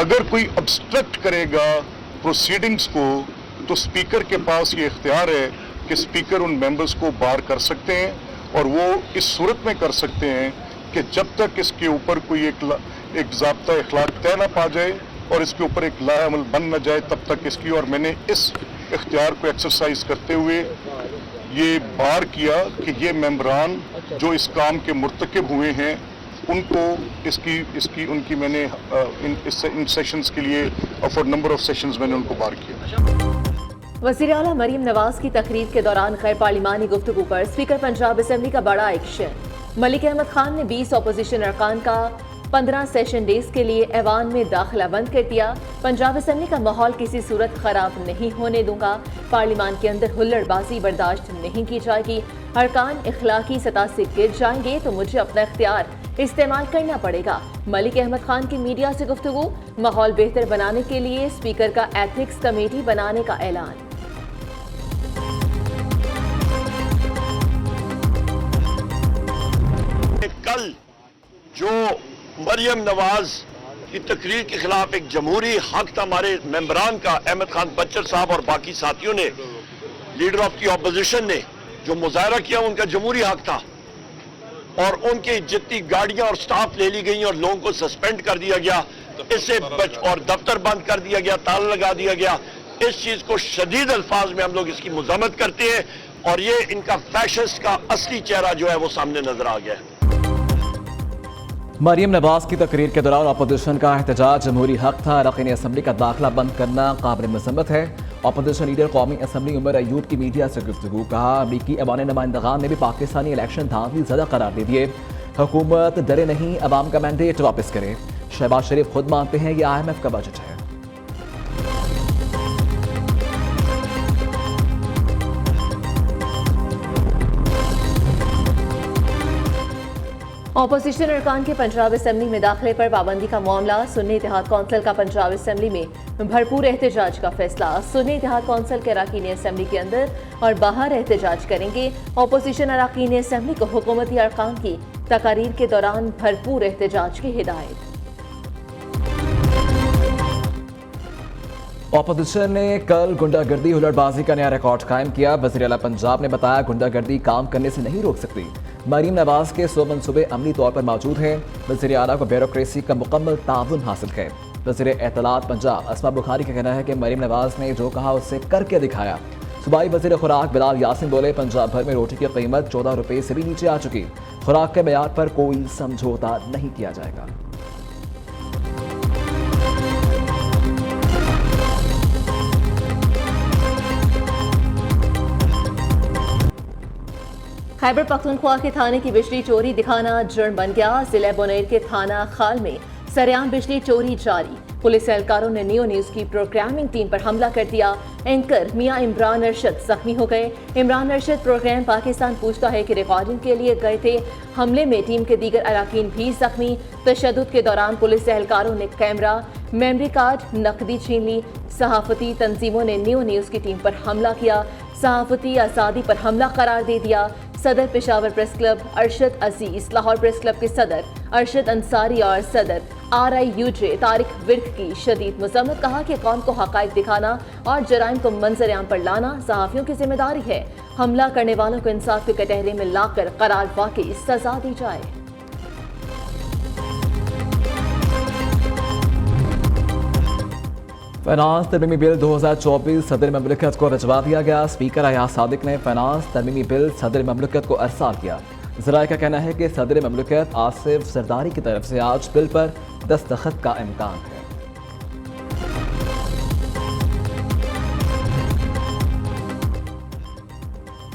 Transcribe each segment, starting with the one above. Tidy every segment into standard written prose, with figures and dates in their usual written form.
अगर कोई ऑब्स्ट्रक्ट करेगा प्रोसीडिंग्स को तो स्पीकर के पास ये इख्तियार है कि स्पीकर उन मेंबर्स को बार कर सकते हैं, और वो इस सूरत में कर सकते हैं कि जब तक इसके ऊपर कोई एक ज़ाब्ता इखलाक तय ना पा जाए और इसके ऊपर एक लाअमल बन न जाए तब तक इसकी। और मैंने इस इख्तियार को एक्सरसाइज करते हुए ये बार किया कि ये मेंबरान जो इस काम के मुर्तकिब हुए हैं उनको उनकी मैंने इन सेशंस के लिए फॉर नंबर ऑफ सेशंस मैंने उनको बार किया। वज़ीर आला मरीम नवाज की तकरीर के दौरान गैर पार्लिमानी गुफ्तगू पर स्पीकर पंजाब असेंबली का बड़ा एक्शन। मलिक अहमद खान ने 20 अपोजिशन अरकान का 15 सेशन डेज के लिए ऐवान में दाखिला बंद कर दिया। पंजाब असेंबली का माहौल किसी सूरत खराब नहीं होने दूंगा। पार्लिमान के अंदर हुल्लड़बाजी बर्दाश्त नहीं की जाएगी। अरकान इखलाकी सतह से गिर जाएंगे तो मुझे अपना इख्तियार इस्तेमाल करना पड़ेगा। मलिक अहमद खान की मीडिया से गुफ्तगू। माहौल बेहतर बनाने के लिए स्पीकर का एथिक्स कमेटी बनाने का ऐलान। कल जो मरियम नवाज की तकरीर के खिलाफ एक जमहूरी हक था हमारे मेंबरान का, अहमद खान बच्चर साहब और बाकी साथियों ने, लीडर ऑफ दी अपोजिशन ने जो मुजाहरा किया उनका जमहूरी हक था, और उनकी जितनी गाड़ियां और स्टाफ ले ली गई और लोगों को सस्पेंड कर दिया गया, इससे और दफ्तर बंद कर दिया गया, ताला लगा दिया गया। इस चीज को शदीद अल्फाज में हम लोग इसकी मज़म्मत करते हैं, और ये इनका फैशिस्ट का असली चेहरा जो है वो सामने नजर आ गया है। मरियम नवाज की तकरीर के दौरान अपोजिशन का एहतजाज जमहूरी हक था। अरकान असम्बली का दाखिला बंद करना काबिल मज़म्मत है। अपोजिशन लीडर कौमी असम्बली उमर अयूब की मीडिया से गुफ्तगू। कहा अमरीकी अवान नुमाइंदगान ने भी पाकिस्तानी इलेक्शन धांधली ज़दा करार दे दिए। हुकूमत डरे नहीं, अवाम का मैंडेट वापस करे। शहबाज शरीफ खुद मानते हैं ये IMF का बजट है। अपोजिशन अरकान के पंजाब असेंबली में दाखिले पर पाबंदी का मामला। सुन्नी इत्तेहाद कौंसिल का पंजाब असेंबली में भरपूर एहतजाज का फैसला। सुन्नी इत्तेहाद कौंसिल के अरकान असेंबली के अंदर और बाहर एहतजाज करेंगे। अपोजिशन अरकान असेंबली को हुकूमती अरकान की तकारीर के दौरान भरपूर एहतजाज की हिदायत। अपोजिशन ने कल गुंडागर्दी हुल्लड़बाजी का नया रिकॉर्ड कायम किया। वज़ीर आला पंजाब ने बताया गुंडागर्दी काम करने से नहीं रोक सकती। मरीम नवाज के 100 मनसूबे अमली तौर पर मौजूद हैं। वज़ीर आला को ब्यूरोक्रेसी का मुकम्मल ताउन हासिल है। वज़ीर एतलात पंजाब अस्मा बुखारी का कहना है कि मरीम नवाज ने जो कहा उससे करके दिखाया। सूबाई वज़ीर खुराक बिलाल यासिन बोले पंजाब भर में रोटी की कीमत 14 रुपये से भी नीचे आ चुकी। खुराक के मेयार पर कोई समझौता नहीं किया जाएगा। खैबर पख्तूनख्वा के थाने की बिजली चोरी दिखाना जुर्म बन गया। जिला बुनेर के थाना खाल में सरेआम बिजली चोरी जारी। पुलिस एहलकारों ने नियो न्यूज की प्रोग्रामिंग टीम पर हमला कर दिया। एंकर मियां इमरान अरशद जख्मी हो गए। इमरान अरशद प्रोग्राम पाकिस्तान पूछता है कि रिकॉर्डिंग के लिए गए थे। हमले में टीम के दीगर अराकीन भी जख्मी। तशद्दुद के दौरान पुलिस एहलकारों ने कैमरा, मेमोरी कार्ड, नकदी छीन ली। सहाफती तंजीमों ने नियो न्यूज की टीम पर हमला किया। सहाफती आज़ादी पर हमला करार दे दिया। सदर Peshawar press club Arshad Aziz, Lahore press club के सदर अरशद अंसारी और सदर RIUJ तारिक विर्क की शदीद मज़म्मत। कहा कि कौम को हक़ाइक़ दिखाना और जराइम को मंजर-ए-आम पर लाना सहाफ़ियों की जिम्मेदारी है। हमला करने वालों को इंसाफ के कटहरे में लाकर करार वाक़ई सजा दी जाए। फाइनांस तरमीमी बिल 2024 सदर ममलिकत को भिजवा दिया गया। स्पीकर अयाज सादिक ने फाइनांस तरमीमी बिल सदर ममलिकत को अरसाल किया। ज़राए का कहना है कि सदर ममलिकत आसिफ सरदारी की तरफ से आज बिल पर दस्तखत का इम्कान है।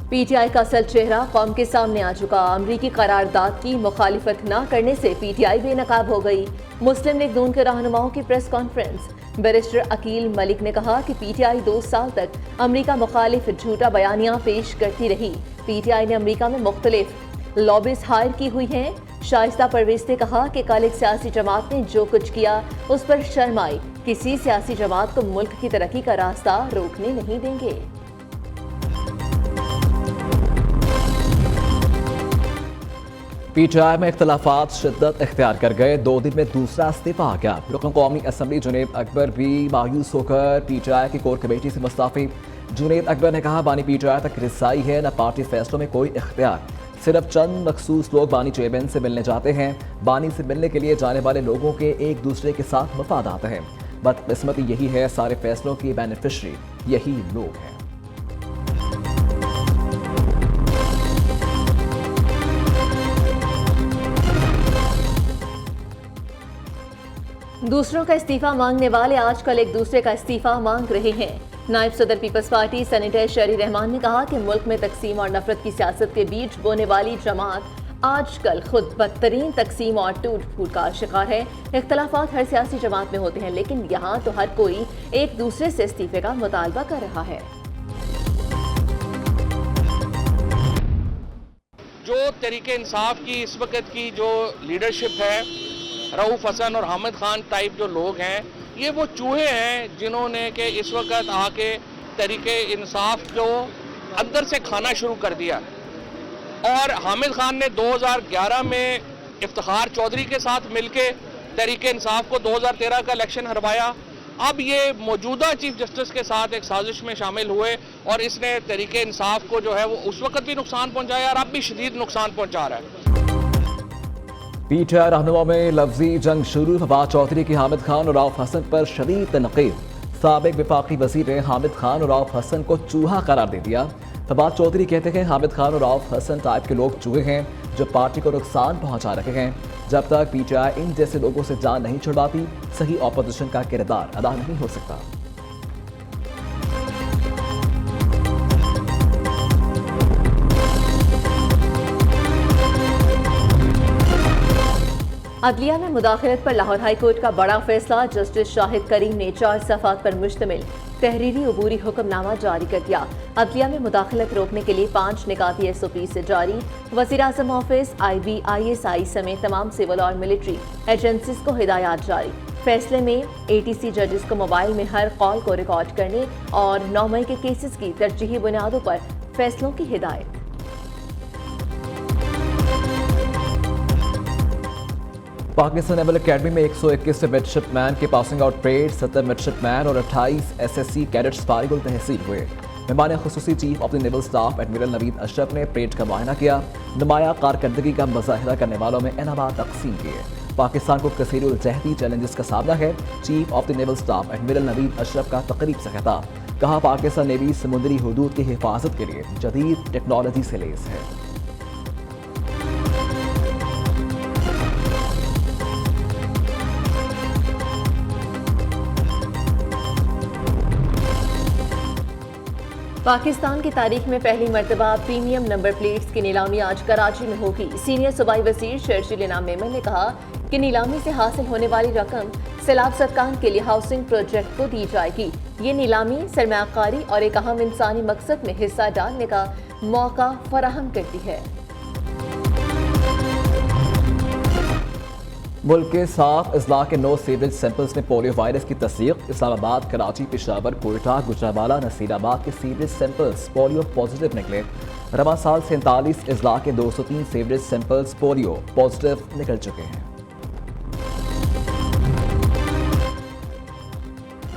PTI का असल चेहरा कौम के सामने आ चुका। अमरीकी करारदाद की मुखालिफत न करने से PTI बेनकाब हो गई। मुस्लिम लीग नून के रहनुमाओं की press conference. Barrister Aqeel Malik ने कहा कि PTI 2 साल तक अमरीका मुखालिफ झूठा बयानियां पेश करती रही। PTI ने अमरीका में मुख्तलिफ लॉबिस्ट हायर की हुई हैं। शाइस्ता परवेज ने कहा कि कल एक सियासी जमात ने जो कुछ किया उस पर शर्म आई। किसी सियासी जमात को मुल्क की तरक्की का रास्ता रोकने नहीं देंगे। PTI में इख्तलाफात शिद्दत इख्तियार कर गए, 2 दिन में दूसरा इस्तीफा आ गया। रुकन कौमी असम्बली जुनैद अकबर भी मायूस होकर PTI की कोर कमेटी से मुस्ताफी। जुनैद अकबर ने कहा, बानी PTI तक रिसाई है, न पार्टी फैसलों में कोई इख्तियार, सिर्फ चंद मखसूस लोग बानी चेयरमैन से मिलने जाते हैं। बानी से मिलने के लिए जाने वाले लोगों के एक दूसरे के साथ मफादात हैं। बदकिस्मती यही है, सारे फैसलों की बेनिफिशरी यही लोग हैं। दूसरों का इस्तीफा मांगने वाले आजकल एक दूसरे का इस्तीफा मांग रहे हैं। नायब सदर पीपल्स पार्टी सेनेटर शहरी रहमान ने कहा कि मुल्क में तकसीम और नफरत की सियासत के बीच बोने वाली जमात आजकल खुद बदतरीन तकसीम और टूट फूट का शिकार है। इख्तलाफात हर सियासी जमात में होते हैं, लेकिन यहाँ तो हर कोई एक दूसरे से इस्तीफे का मुतालबा कर रहा है। जो तरीके इंसाफ की इस वक्त की जो लीडरशिप है, रऊफ हसन और हामिद खान टाइप जो लोग हैं, ये वो चूहे हैं जिन्होंने कि इस वक्त आके तरीके इंसाफ को अंदर से खाना शुरू कर दिया। और हामिद खान ने 2011 में इफ्तिखार चौधरी के साथ मिलके तरीके इंसाफ को 2013 का इलेक्शन हरवाया। अब ये मौजूदा चीफ जस्टिस के साथ एक साजिश में शामिल हुए और इसने तरीके इंसाफ को जो है वो उस वक्त भी नुकसान पहुंचाया और अब भी शदीद नुकसान पहुंचा रहा है। PTI रहनुमा में लफ्जी जंग शुरू। फवाद चौधरी की हामिद खान और रऊफ हसन पर शदीद तनकीद। साबिक वफाकी वज़ीर ने हामिद खान और रऊफ हसन को चूहा करार दे दिया। फवाद चौधरी कहते हैं हामिद खान और रऊफ हसन टाइप के लोग चूहे हैं जो पार्टी को नुकसान पहुंचा रहे हैं। जब तक PTI इन जैसे लोगों से जान नहीं छुड़वाती, सही अपोजिशन का किरदार अदा नहीं हो सकता। अदलिया में मुदाखलत पर लाहौर हाई कोर्ट का बड़ा फैसला। जस्टिस शाहिद करीम ने 4 सफ़ात पर मुश्तमिल तहरीरी अबूरी हुक्मनामा जारी कर दिया। अदलिया में मुदाखलत रोकने के लिए 5 निकाती SOP से जारी। वज़ीर आज़म ऑफिस, IB, ISI समेत तमाम सिविल और मिलिट्री एजेंसीज को हिदायत जारी। फैसले में ATC जजेस को मोबाइल में हर कॉल को रिकॉर्ड करने और 9 मई के केसेस की तरजीही बुनियादों पर फैसलों की हिदायत। पाकिस्तान नेवल एकेडमी में 121 मिडशिपमैन के पासिंग आउट परेड, 70 मिडशिपमैन और 28 SSC कैडेट्स फारिगुल तहसील हुए। मेहमान खुसूसी chief of the naval staff admiral Naveed Ashraf ने परेड का मुआयना किया। नुमाया कारकर्दगी का मुजाहिरा करने वालों में इनामात तकसीम किए। पाकिस्तान को कसीरुल जहदी चैलेंजेस का सामना है। Chief of the naval staff admiral Naveed Ashraf का तकरीब से खिताब। कहा, पाकिस्तान नेवी समुद्री हुदूद की हिफाजत के लिए जदीद टेक्नोलॉजी से लैस है। पाकिस्तान की तारीख में पहली मरतबा प्रीमियम नंबर प्लेट्स की नीलामी आज कराची में होगी। सीनियर सूबाई वजीर शर्जील इनाम मेमन ने कहा कि नीलामी से हासिल होने वाली रकम सैलाब सरकार के लिए हाउसिंग प्रोजेक्ट को दी जाएगी। ये नीलामी सरमायाकारी और एक अहम इंसानी मकसद में हिस्सा डालने का मौका फराहम करती है। मुल्क के 7 अजला के 9 सीवरेज सैंपल्स में पोलियो वायरस की तस्दीक। इस्लामाबाद, कराची, पेशावर, कोयटा, गुजरावाला, नसीराबाद के सीवरेज सैंपल्स पोलियो पॉजिटिव निकले। रवां साल 47 अजला के 203 सीवरेज सैंपल्स पोलियो पॉजिटिव निकल चुके हैं।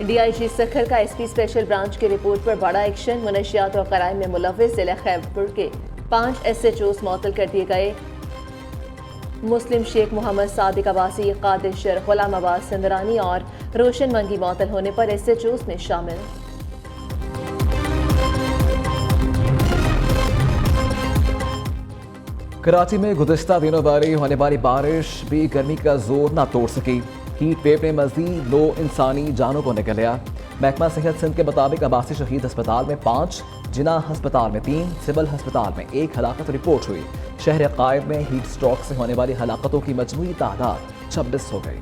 DIG सखर का SP स्पेशल ब्रांच की रिपोर्ट पर बड़ा एक्शन। मुनशियात और कराइम में मुलव्विस जिला खैबरपुर के 5 SHOs मुअत्तल कर दिए गए। मुस्लिम शेख मोहम्मद सादिक अब्बासी, कादिर शर, गुलाम अब्बास सिंदरानी और रोशन मंगी मुअत्तल होने पर SHOs में शामिल। कराची में गुज़िश्ता दिनों बारी होने वाली बारिश भी गर्मी का जोर न तोड़ सकी। हीट वेव ने मजीद 2 इंसानी जानों को निकल लिया। महकमा सेहत सिंध के मुताबिक अब्बासी शहीद अस्पताल में 5, जिना अस्पताल में 3, सिविल अस्पताल में 1 हलाकत रिपोर्ट हुई। शहर कायब में हीट स्ट्रोक से होने वाली हलाकतों की मजमूई तादाद 26 हो गई।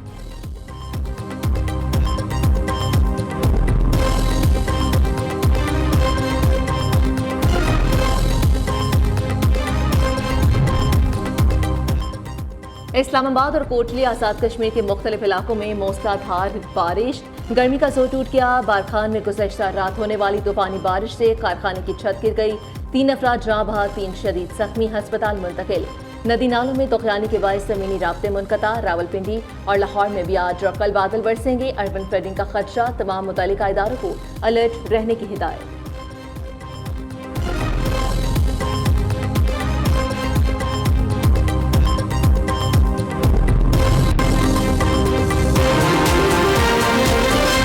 इस्लामाबाद और कोटली आज़ाद कश्मीर के मुख्तलिफ इलाकों में मूसलाधार बारिश। गर्मी का जोर टूट गया। बारखान में गुज़श्ता रात होने वाली तूफानी बारिश से कारखाने की छत गिर गई। 3 अफराद जाँ बहक, 3 शदीद जख्मी, अस्पताल मुंतकिल। ندی نالوں میں طغیانی کے باعث زمینی رابطے منقطع، راولپنڈی اور لاہور میں بھی آج اور کل بادل برسیں گے، اربن فلڈنگ کا خدشہ، تمام متعلقہ اداروں کو الرٹ رہنے کی ہدایت۔